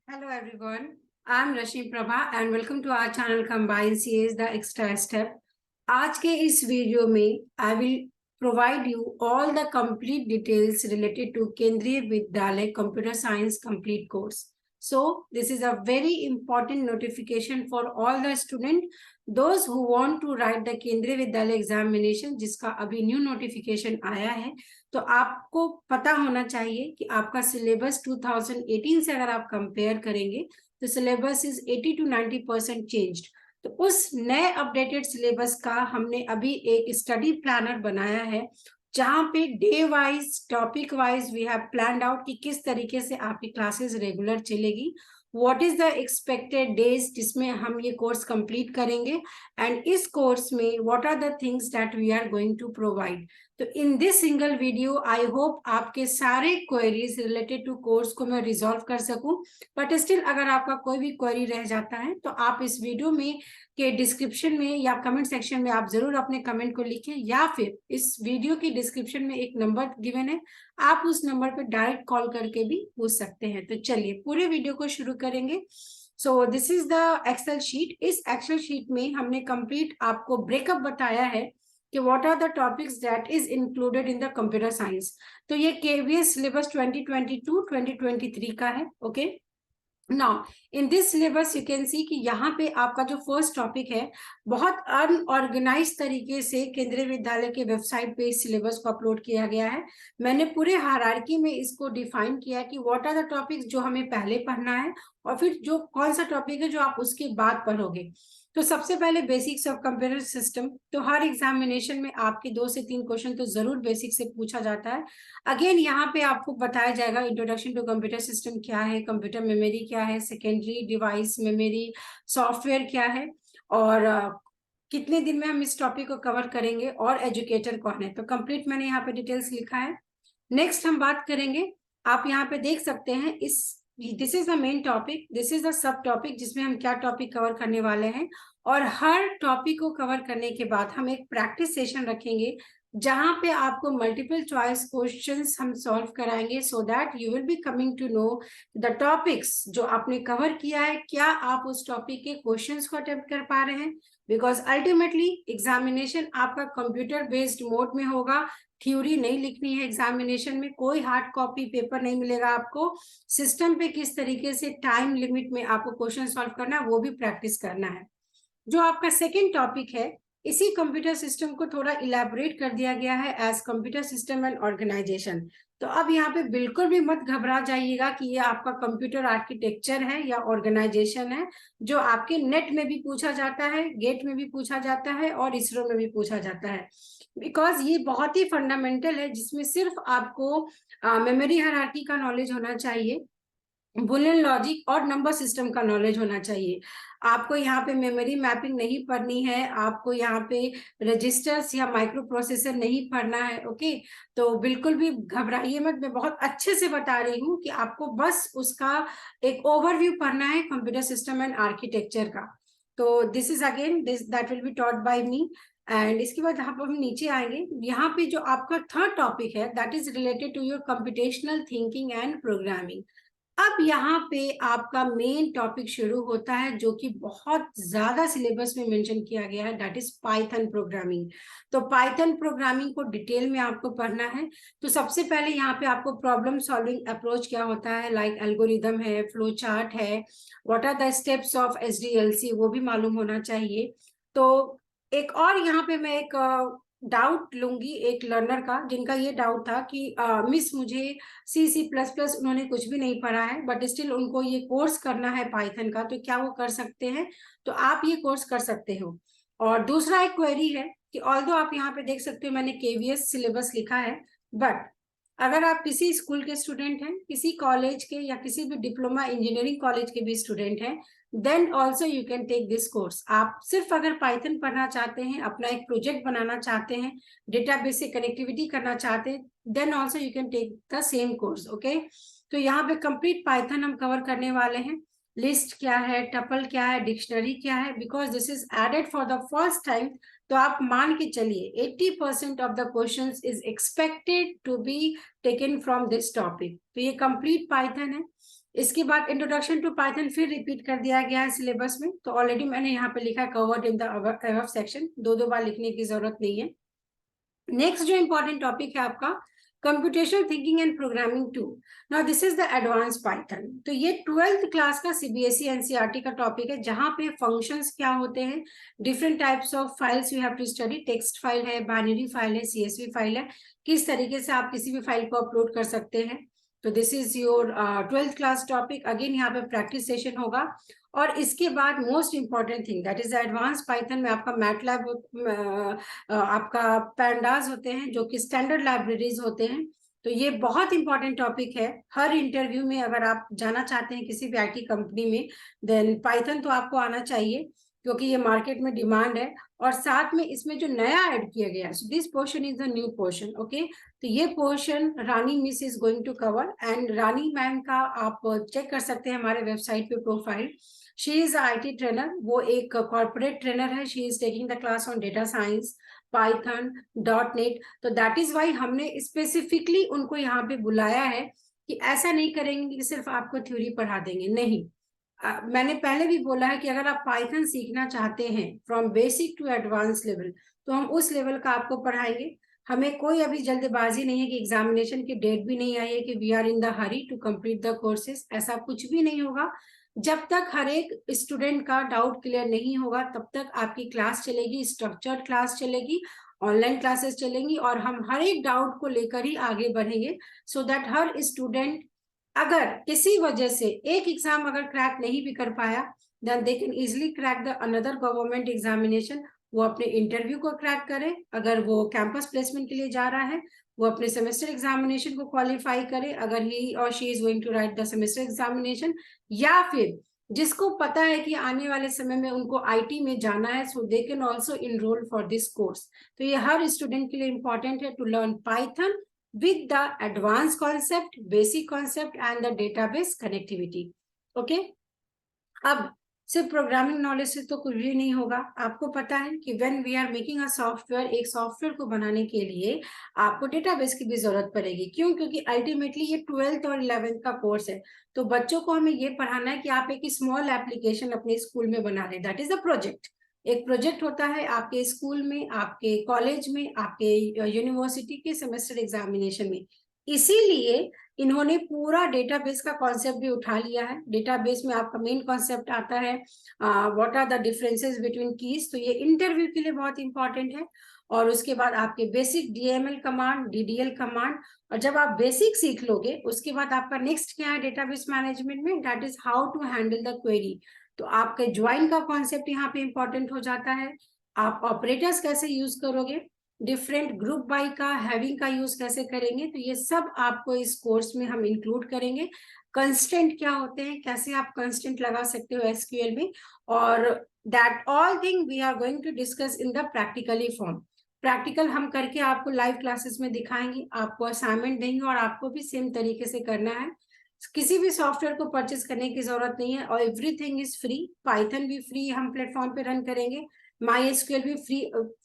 Hello everyone, I'm Rashmi Prabha and welcome to our channel Combine CS The Extra Step. आज के इस video में I will provide you all the complete details related to Kendriya Vidyalaya Computer Science Complete Course. So this is a very important notification for all the students, those who want to write the Kendriya Vidyalaya examination, जिसका अभी new notification आया है. तो आपको पता होना चाहिए कि आपका सिलेबस 2018 से अगर आप कंपेयर करेंगे तो सिलेबस इज 80 to 90% चेंज्ड. तो उस नए अपडेटेड सिलेबस का हमने अभी एक स्टडी प्लानर बनाया है, जहां पे day wise topic wise we have planned out कि किस तरीके से आपकी क्लासेस रेगुलर चलेगी, what is the expected days जिसमें हम ये कोर्स कंप्लीट करेंगे, एंड इस कोर्स में what are the things that we are going to provide. तो in this single video I hope आपके सारे क्वेरीज रिलेटेड टू कोर्स को मैं रिजॉल्व कर सकूं. बट स्टिल अगर आपका कोई भी क्वेरी रह जाता है तो आप इस वीडियो में के डिस्क्रिप्शन में या कमेंट सेक्शन में आप जरूर अपने कमेंट को लिखें, या फिर इस वीडियो की डिस्क्रिप्शन में एक नंबर गिवन है, आप उस नंबर पर डायरेक्ट कॉल करके भी पूछ सकते हैं. तो चलिए पूरे वीडियो को शुरू करेंगे. So this is the Excel sheet. इस एक्सेल शीट में हमने कंप्लीट आपको ब्रेकअप बताया है कि what are the topics that is included in the computer science. तो ये KVS syllabus 2022-2023 का है. Okay, now in this syllabus you can see कि यहाँ पे आपका जो फर्स्ट टॉपिक है बहुत अनऑर्गेनाइज तरीके से केंद्रीय विद्यालय के वेबसाइट पे इस सिलेबस को अपलोड किया गया है. मैंने पूरे हायरार्की में इसको डिफाइन किया कि व्हाट आर द टॉपिक्स जो हमें पहले पढ़ना है और फिर जो कौन सा टॉपिक है जो आप उसके बाद पढ़ोगे. तो सबसे पहले बेसिक्स ऑफ कंप्यूटर सिस्टम. तो हर एग्जामिनेशन में आपके 2 से 3 क्वेश्चन तो जरूर बेसिक से पूछा जाता है. अगेन यहाँ पे आपको बताया जाएगा इंट्रोडक्शन टू कंप्यूटर सिस्टम क्या है, कंप्यूटर मेमोरी क्या है, सेकेंडरी डिवाइस मेमोरी, सॉफ्टवेयर क्या है, और कितने दिन में हम इस टॉपिक को कवर करेंगे, और एजुकेटर कौन है. तो कंप्लीट मैंने यहाँ पे डिटेल्स लिखा है. नेक्स्ट हम बात करेंगे, आप यहाँ पे देख सकते हैं this is the main topic, this is the sub topic जिसमें हम क्या टॉपिक कवर करने वाले हैं. और हर टॉपिक को कवर करने के बाद हम एक प्रैक्टिस सेशन रखेंगे जहां पे आपको मल्टीपल चॉइस क्वेश्चंस हम सॉल्व कराएंगे, so that you will be coming to know the topics जो आपने कवर किया है, क्या आप उस टॉपिक के क्वेश्चंस को अटेम्प्ट कर पा रहे हैं. बिकॉज अल्टीमेटली एग्जामिनेशन आपका कंप्यूटर बेस्ड मोड में होगा. थ्योरी नहीं लिखनी है एग्जामिनेशन में, कोई हार्ड कॉपी पेपर नहीं मिलेगा आपको. सिस्टम पे किस तरीके से टाइम लिमिट में आपको क्वेश्चन सॉल्व करना है वो भी प्रैक्टिस करना है. जो आपका सेकेंड टॉपिक है, इसी कंप्यूटर सिस्टम को थोड़ा इलेबोरेट कर दिया गया है as computer system and organisation. तो अब यहाँ पे बिल्कुल भी मत घबरा जाइएगा कि ये आपका कंप्यूटर आर्किटेक्चर है या ऑर्गेनाइजेशन है, जो आपके नेट में भी पूछा जाता है, गेट में भी पूछा जाता है और इसरो में भी पूछा जाता है. बिकॉज ये बहुत ही फंडामेंटल है, जिसमें सिर्फ आपको मेमोरी हायरार्की का नॉलेज होना चाहिए, बुलियन लॉजिक और नंबर सिस्टम का नॉलेज होना चाहिए. आपको यहाँ पे मेमोरी मैपिंग नहीं पढ़नी है, आपको यहाँ पे रजिस्टर्स या माइक्रो प्रोसेसर नहीं पढ़ना है. ओके, तो बिल्कुल भी घबराइए मत, मैं बहुत अच्छे से बता रही हूँ कि आपको बस उसका एक ओवरव्यू पढ़ना है कंप्यूटर सिस्टम एंड आर्किटेक्चर का. तो this is again this that will be taught by me. And इसके बाद यहाँ पर हम नीचे आएंगे, यहाँ पे जो आपका थर्ड टॉपिक है that is related to your computational thinking and programming. अब यहाँ पे आपका मेन टॉपिक शुरू होता है जो कि बहुत ज्यादा सिलेबस में मेंशन किया गया है, दैट इज पाइथन प्रोग्रामिंग. तो पाइथन प्रोग्रामिंग को डिटेल में आपको पढ़ना है. तो सबसे पहले यहाँ पे आपको प्रॉब्लम सॉल्विंग अप्रोच क्या होता है, लाइक एल्गोरिदम है, फ्लो चार्ट है, what are the steps of SDLC, वो भी मालूम होना चाहिए. तो एक और यहाँ पे मैं एक डाउट लूंगी एक लर्नर का, जिनका ये डाउट था कि मिस मुझे C++ उन्होंने कुछ भी नहीं पढ़ा है बट स्टिल उनको ये कोर्स करना है पाइथन का, तो क्या वो कर सकते हैं. तो आप ये कोर्स कर सकते हो. और दूसरा एक क्वेरी है कि ऑल्दो आप यहाँ पे देख सकते हो मैंने KVS सिलेबस लिखा है, बट अगर आप किसी स्कूल के स्टूडेंट हैं, किसी कॉलेज के या किसी भी डिप्लोमा इंजीनियरिंग कॉलेज के भी स्टूडेंट हैं, then also you can take this course. आप सिर्फ अगर पाइथन पढ़ना चाहते हैं, अपना एक प्रोजेक्ट बनाना चाहते हैं, डेटाबेस से कनेक्टिविटी करना चाहते हैं, then also you can take the same course. Okay, तो यहाँ पे कंप्लीट पाइथन हम कवर करने वाले हैं. लिस्ट क्या है, टपल क्या है, डिक्शनरी क्या है, because this is added for the first time. तो आप मान के चलिए 80% of the questions is expected to be taken from this topic. तो ये कंप्लीट पाइथन है. इसके बाद इंट्रोडक्शन टू पाइथन फिर रिपीट कर दिया गया है सिलेबस में, तो ऑलरेडी मैंने यहाँ पे लिखा covered in the above section, दो बार लिखने की जरूरत नहीं है। नेक्स्ट जो इंपॉर्टेंट टॉपिक है आपका computational thinking and programming two. Now this is the advance Python. तो ये 12th क्लास का सीबीएसई एनसीईआरटी का टॉपिक है, जहां पे फंक्शंस क्या होते हैं, different types of files you have to study, text file है, बाइनरी फाइल है, सीएसवी फाइल है, किस तरीके से आप किसी भी फाइल को अपलोड कर सकते हैं। तो this is your 12th class topic. Again यहाँ पे प्रैक्टिस सेशन होगा, और इसके बाद most important thing that is advance Python में आपका मैटलैब, आपका पैंडास होते हैं जो कि स्टैंडर्ड लाइब्रेरीज होते हैं। तो ये बहुत इंपॉर्टेंट टॉपिक है। हर इंटरव्यू में अगर आप जाना चाहते हैं किसी भी आईटी कंपनी में, देन पाइथन तो आपको आना चाहिए, क्योंकि ये मार्केट में डिमांड है। और साथ में इसमें जो नया ऐड किया गया है, this portion is the new portion. Okay, तो ये portion Rani miss is going to cover, and Rani ma'am का आप चेक कर सकते हैं हमारे वेबसाइट पे profile. She is IT trainer, वो एक कॉर्पोरेट ट्रेनर है। She is taking the class on data science, Python, .NET। तो दैट इज वाई हमने स्पेसिफिकली उनको यहाँ पे बुलाया है, कि ऐसा नहीं करेंगे कि सिर्फ आपको थ्योरी पढ़ा देंगे, नहीं। मैंने पहले भी बोला है कि अगर आप पाइथन सीखना चाहते हैं from basic to advance level, तो हम उस लेवल का आपको पढ़ाएंगे। हमें कोई अभी जल्दबाजी नहीं है, कि एग्जामिनेशन की डेट भी नहीं आई है कि we are in the hurry to complete the courses, ऐसा कुछ भी नहीं होगा। जब तक हर एक स्टूडेंट का डाउट क्लियर नहीं होगा, तब तक आपकी क्लास चलेगी, स्ट्रक्चर्ड क्लास चलेगी, ऑनलाइन क्लासेस चलेंगी, और हम हर एक डाउट को लेकर ही आगे बढ़ेंगे, सो दैट हर स्टूडेंट अगर किसी वजह से एक एग्जाम अगर क्रैक नहीं भी कर पाया, then they can easily crack the another government examination. वो अपने इंटरव्यू को क्रैक करे, अगर वो कैंपस प्लेसमेंट के लिए जा रहा है, वो अपने सेमेस्टर एग्जामिनेशन को क्वालिफाई करे, अगर ही और she is going to write the semester examination, या फिर जिसको पता है कि आने वाले समय में उनको आईटी में जाना है, so they can also enrol for this course. तो ये हर स्टूडेंट के लिए इंपॉर्टेंट है to learn Python with the advanced concept, basic concept and the database connectivity. Okay, अब सिर्फ प्रोग्रामिंग नॉलेज से तो कुछ भी नहीं होगा। आपको पता है कि when we are making a software, एक सॉफ्टवेयर को बनाने के लिए आपको डेटाबेस की भी जरूरत पड़ेगी। क्यों? क्योंकि अल्टीमेटली ये 12th और 11th का कोर्स है। तो बच्चों को हमें ये पढ़ाना है कि आप एक स्मॉल एप्लीकेशन अपने स्कूल में बना लें, दैट इज द प्रोजेक्ट। एक प्रोजेक्ट होता है आपके स्कूल में, आपके कॉलेज में, आपके यूनिवर्सिटी के सेमेस्टर एग्जामिनेशन में। इसीलिए इन्होंने पूरा डेटाबेस का कॉन्सेप्ट भी उठा लिया है। डेटाबेस में आपका मेन कॉन्सेप्ट आता है what are the differences between keys, तो ये इंटरव्यू के लिए बहुत इंपॉर्टेंट है। और उसके बाद आपके basic DML command, DDL command, और जब आप बेसिक सीख लोगे, उसके बाद आपका नेक्स्ट क्या है डेटाबेस मैनेजमेंट में, that is how to handle the query. तो आपके ज्वाइन का कॉन्सेप्ट यहाँ पे इंपॉर्टेंट हो जाता है। आप ऑपरेटर्स कैसे यूज करोगे, डिफरेंट ग्रुप बाय का, हैविंग का यूज कैसे करेंगे, तो ये सब आपको इस कोर्स में हम इंक्लूड करेंगे। कंस्टेंट क्या होते हैं, कैसे आप कंस्टेंट लगा सकते हो SQL में, और that all thing we are going to discuss in the practically form. Practical हम करके आपको लाइव क्लासेस में दिखाएंगे, आपको असाइनमेंट देंगे, और आपको भी सेम तरीके से करना है। किसी भी सॉफ्टवेयर को परचेस करने की जरूरत नहीं है, और एवरीथिंग इज फ्री। पाइथन भी फ्री हम प्लेटफॉर्म पे रन करेंगे, MySQL भी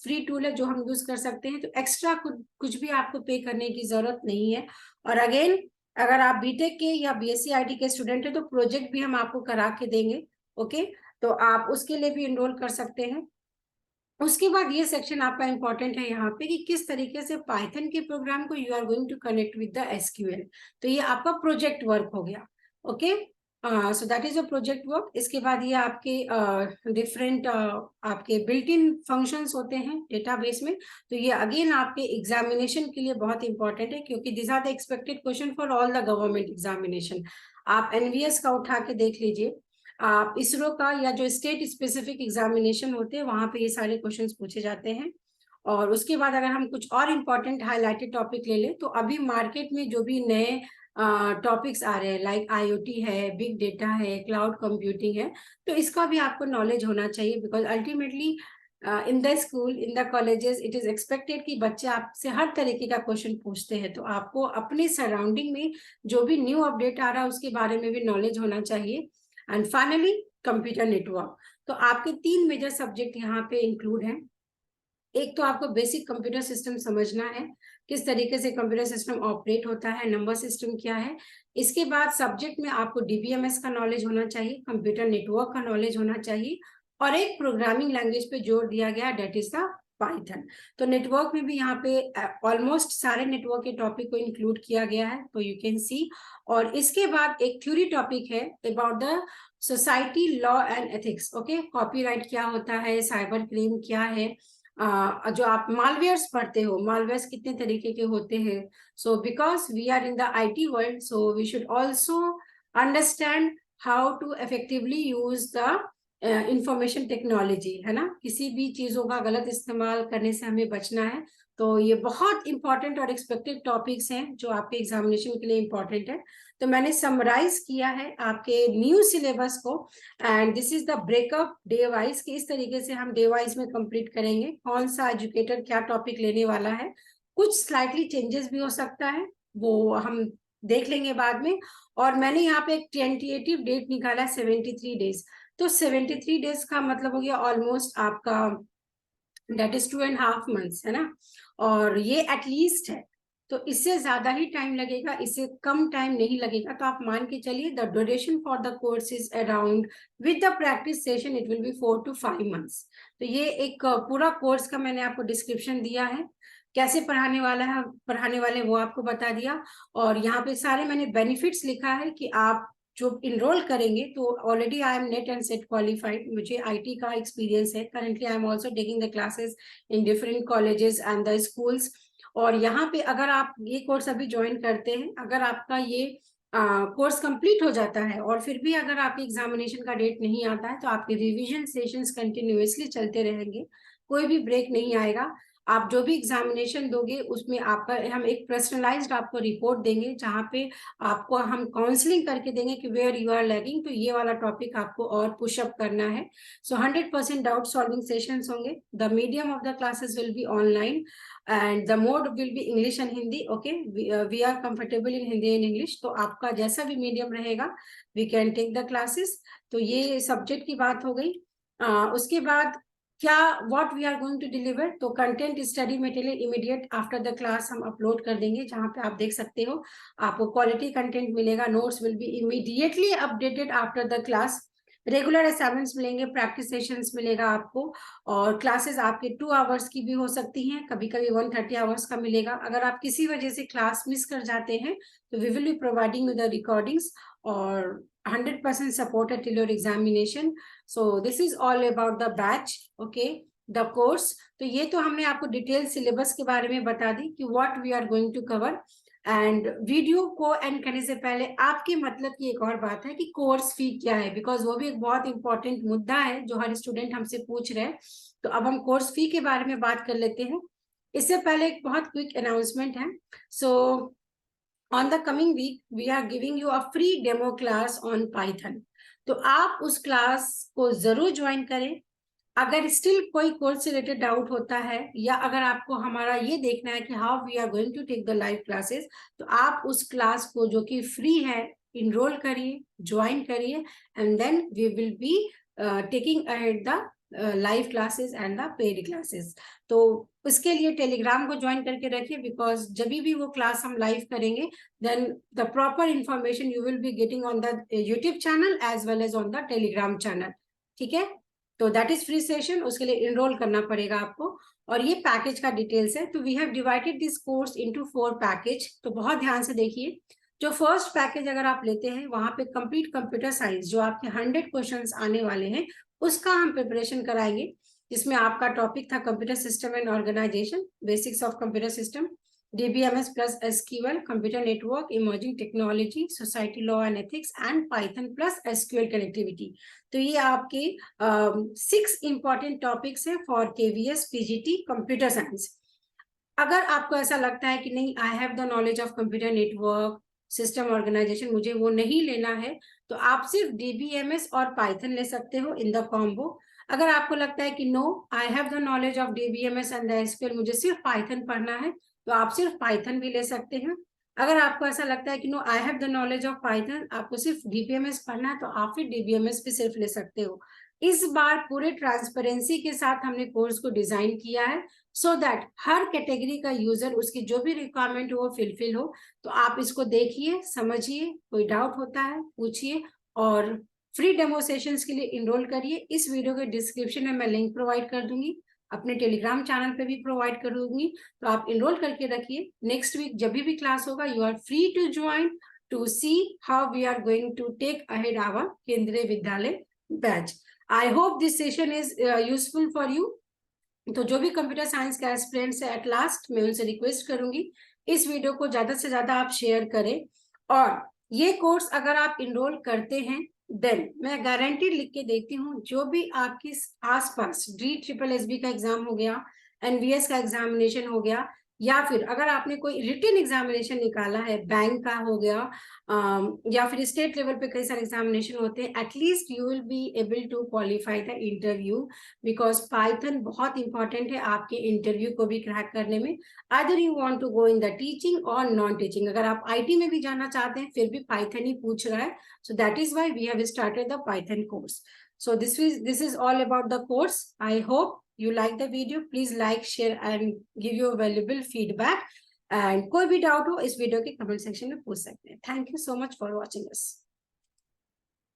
फ्री टूल है जो हम यूज कर सकते हैं। तो एक्स्ट्रा कुछ भी आपको पे करने की जरूरत नहीं है। और अगेन, अगर आप बीटेक के या BSc IT के स्टूडेंट है, तो प्रोजेक्ट भी हम आपको करा के देंगे। ओके, तो आप उसके लिए भी इनरोल कर सकते हैं। उसके बाद ये सेक्शन आपका इंपॉर्टेंट है यहाँ पे, कि किस तरीके से पाइथन के प्रोग्राम को you are going to connect with the SQL। तो ये आपका प्रोजेक्ट वर्क हो गया। Okay, so that is a project work. इसके बाद ये आपके डिफरेंट आपके बिल्ट इन फंक्शंस होते हैं डेटाबेस में। तो ये अगेन आपके एग्जामिनेशन के लिए बहुत इंपॉर्टेंट है, क्योंकि this are the expected question for all the government examination. आप NVS का उठा के देख लीजिए, आप इसरो का, या जो स्टेट स्पेसिफिक एग्जामिनेशन होते हैं, वहां पे ये सारे क्वेश्चंस पूछे जाते हैं। और उसके बाद अगर हम कुछ और इम्पोर्टेंट हाईलाइटेड टॉपिक ले लें, तो अभी मार्केट में जो भी नए टॉपिक्स आ रहे हैं, लाइक IoT है, बिग डेटा है, क्लाउड कंप्यूटिंग है, तो इसका भी आपको नॉलेज होना चाहिए। Because ultimately in the school, in the colleges, it is expected कि बच्चे आपसे हर तरीके का क्वेश्चन पूछते हैं। तो आपको अपने सराउंडिंग में जो भी न्यू अपडेट आ रहा है, उसके बारे में भी नॉलेज होना चाहिए। And finally computer network. तो आपके 3 मेजर सब्जेक्ट यहाँ पे इंक्लूड हैं। एक तो आपको बेसिक कंप्यूटर सिस्टम समझना है, किस तरीके से कंप्यूटर सिस्टम ऑपरेट होता है, नंबर सिस्टम क्या है। इसके बाद सब्जेक्ट में आपको डीबीएमएस का नॉलेज होना चाहिए, कंप्यूटर नेटवर्क का नॉलेज होना चाहिए, और एक प्रोग्रामिंग लैंग्वेज पे जोर दिया गया, डेट इज द पाइथन। तो नेटवर्क में भी यहाँ पे ऑलमोस्ट सारे नेटवर्क के टॉपिक को इंक्लूड किया गया है, तो यू कैन सी। और इसके बाद एक थ्योरी टॉपिक है about the society, law and ethics. Okay, copyright क्या होता है, साइबर क्राइम क्या है, जो आप मालवेयर्स पढ़ते हो, मालवेयर्स कितने तरीके के होते हैं। So because we are in the IT world, so we should also understand how to effectively use the information technology, है ना। किसी भी चीजों का गलत इस्तेमाल करने से हमें बचना है। तो ये बहुत इंपॉर्टेंट और एक्सपेक्टेड टॉपिक्स हैं जो आपके एग्जामिनेशन के लिए इंपॉर्टेंट है। तो मैंने समराइज किया है आपके न्यू सिलेबस को, and this is the breakup day wise, कि इस तरीके से हम डे वाइज में कंप्लीट करेंगे, कौन सा एजुकेटर क्या टॉपिक लेने वाला है। कुछ स्लाइटली चेंजेस भी हो सकता है, वो हम देख लेंगे बाद में। और मैंने यहाँ पे एक टेंटेटिव डेट निकाला है 73 डेज। तो 73 डेज का मतलब हो गया ऑलमोस्ट आपका, दैट इज 2.5 months, है ना। और ये एटलीस्ट है, तो इससे ज्यादा ही टाइम लगेगा, इससे कम टाइम नहीं लगेगा। तो आप मान के चलिए the duration for the course is around, with the practice session it will be 4 to 5 months। तो ये एक पूरा कोर्स का मैंने आपको डिस्क्रिप्शन दिया है, कैसे पढ़ाने वाला है, पढ़ाने वाले वो आपको बता दिया। और यहाँ पे सारे मैंने बेनिफिट्स लिखा है कि आप जो इनरोल करेंगे, तो already I am net and set qualified, मुझे आईटी का एक्सपीरियंस है। Currently I am also taking the classes in different colleges and the schools. और यहाँ पे अगर आप ये कोर्स अभी ज्वाइन करते हैं, अगर आपका ये कोर्स कंप्लीट हो जाता है और फिर भी अगर आपके एग्जामिनेशन का डेट नहीं आता है, तो आपके रिवीजन सेशंस कंटिन्यूअसली चलते रहेंगे, कोई भी ब्रेक नहीं आएगा। आप जो भी एग्जामिनेशन दोगे उसमें आपका हम एक पर्सनलाइज्ड आपको रिपोर्ट देंगे, जहाँ पे आपको हम काउंसलिंग करके देंगे कि वेयर यू आर लैगिंग, तो ये वाला टॉपिक आपको और पुशअप करना है। सो 100% डाउट सॉल्विंग सेशंस होंगे। The medium of the classes will be online and the mode will be English and Hindi. Okay, we are comfortable in Hindi and English, तो आपका जैसा भी मीडियम रहेगा we can take the classes. तो ये subject की बात हो गई। उसके बाद क्या, what we are going to deliver, तो content study material immediate after the class हम अपलोड कर देंगे, जहां पे आप देख सकते हो आपको क्वालिटी कंटेंट मिलेगा। Notes will be immediately updated after the class. Regular assignments मिलेंगे, प्रैक्टिस सेशंस मिलेगा आपको, और क्लासेस आपके 2 hours की भी हो सकती हैं, कभी कभी 130 hours का मिलेगा। अगर आप किसी वजह से क्लास मिस कर जाते हैं, तो we will be providing with the recordings और 100% supported till your examination. So this is all about the batch, okay, the course. तो ये तो हमने आपको डिटेल सिलेबस के बारे में बता दी कि what we are going to cover. And video को एंड करने से पहले आपके मतलब की एक और बात है कि कोर्स फी क्या है, बिकॉज वो भी एक बहुत इंपॉर्टेंट मुद्दा है जो हर स्टूडेंट हमसे पूछ रहे हैं। तो अब हम कोर्स फी के बारे में बात कर लेते हैं। इससे पहले एक बहुत क्विक अनाउंसमेंट है। So on the coming week we are giving you a free demo class on Python. तो आप उस क्लास को जरूर ज्वाइन करें। अगर स्टिल कोई कोर्स से रिलेटेड डाउट होता है, या अगर आपको हमारा ये देखना है कि how we are going to take the live classes, तो आप उस क्लास को जो कि फ्री है इनरोल करिए, ज्वाइन करिए, and then we will be taking ahead the live classes and the paid classes. तो उसके लिए टेलीग्राम को ज्वाइन करके रखिए, बिकॉज जब भी वो क्लास हम लाइव करेंगे, then the proper information you will be getting on the YouTube channel as well as on the Telegram channel. ठीक है, तो दैट इज फ्री सेशन, उसके लिए इनरोल करना पड़ेगा आपको। और ये पैकेज का डिटेल्स है। तो we have divided this course into 4 package. तो बहुत ध्यान से देखिए, जो फर्स्ट पैकेज अगर आप लेते हैं, वहां पे कंप्लीट कंप्यूटर साइंस जो आपके 100 क्वेश्चंस आने वाले हैं, उसका हम प्रिपरेशन कराएंगे, जिसमें आपका टॉपिक था computer system and organisation, basics of computer system, DBMS plus SQL, computer network, emerging technology, society law and ethics, and Python plus SQL connectivity। तो ये आपके 6 important topics है for KVS PGT computer science। अगर आपको ऐसा लगता है कि नहीं, I have the knowledge of computer network, system organisation, मुझे वो नहीं लेना है, तो आप सिर्फ DBMS और पाइथन ले सकते हो इन द कॉम्बो। अगर आपको लगता है कि no, I have the knowledge of DBMS and the SQL, मुझे सिर्फ पाइथन पढ़ना है, तो आप सिर्फ पाइथन भी ले सकते हैं। अगर आपको ऐसा लगता है कि no, I have the knowledge of Python, आपको सिर्फ DBMS पढ़ना है, तो आप फिर DBMS भी सिर्फ ले सकते हो। इस बार पूरे ट्रांसपेरेंसी के साथ हमने कोर्स को डिजाइन किया है, सो दैट हर कैटेगरी का यूजर उसकी जो भी रिक्वायरमेंट हो वो फिलफिल हो। तो आप इसको देखिए, समझिए, कोई डाउट होता है पूछिए, और फ्री डेमो सेशंस के लिए इनरोल करिए। इस वीडियो के डिस्क्रिप्शन में मैं लिंक प्रोवाइड कर दूंगी, अपने टेलीग्राम चैनल पे भी प्रोवाइड कर दूंगी, तो आप इनरोल करके रखिए। नेक्स्ट वीक जब भी क्लास होगा, you are free to join to see how we are going to take ahead our Kendriya Vidyalaya batch. I hope this session is useful for you. तो जो भी कंप्यूटर साइंस के एस्पिरेंट्स है, एट लास्ट मैं उनसे रिक्वेस्ट करूंगी इस वीडियो को ज्यादा से ज्यादा आप शेयर करें। और ये कोर्स अगर आप इनरोल करते हैं, देन मैं गारंटी लिख के देती हूँ, जो भी आपके आसपास DSSS का एग्जाम हो गया, NVS का एग्जामिनेशन हो गया, या फिर अगर आपने कोई रिटन एग्जामिनेशन निकाला है, बैंक का हो गया, या फिर स्टेट लेवल पे कई सारे एग्जामिनेशन होते हैं, at least you will be able to qualify the interview, because Python बहुत इंपॉर्टेंट है आपके इंटरव्यू को भी क्रैक करने में। Either you want to go in the teaching और नॉन टीचिंग, अगर आप IT में भी जाना चाहते हैं फिर भी पाइथन ही पूछ रहा है। So that is why we have started the Python course. So this is all about the course. I hope you like the video. Please like, share and give your valuable feedback. And कोई भी doubt हो इस video के comment section में पूछ सकते हैं। Thank you so much for watching us.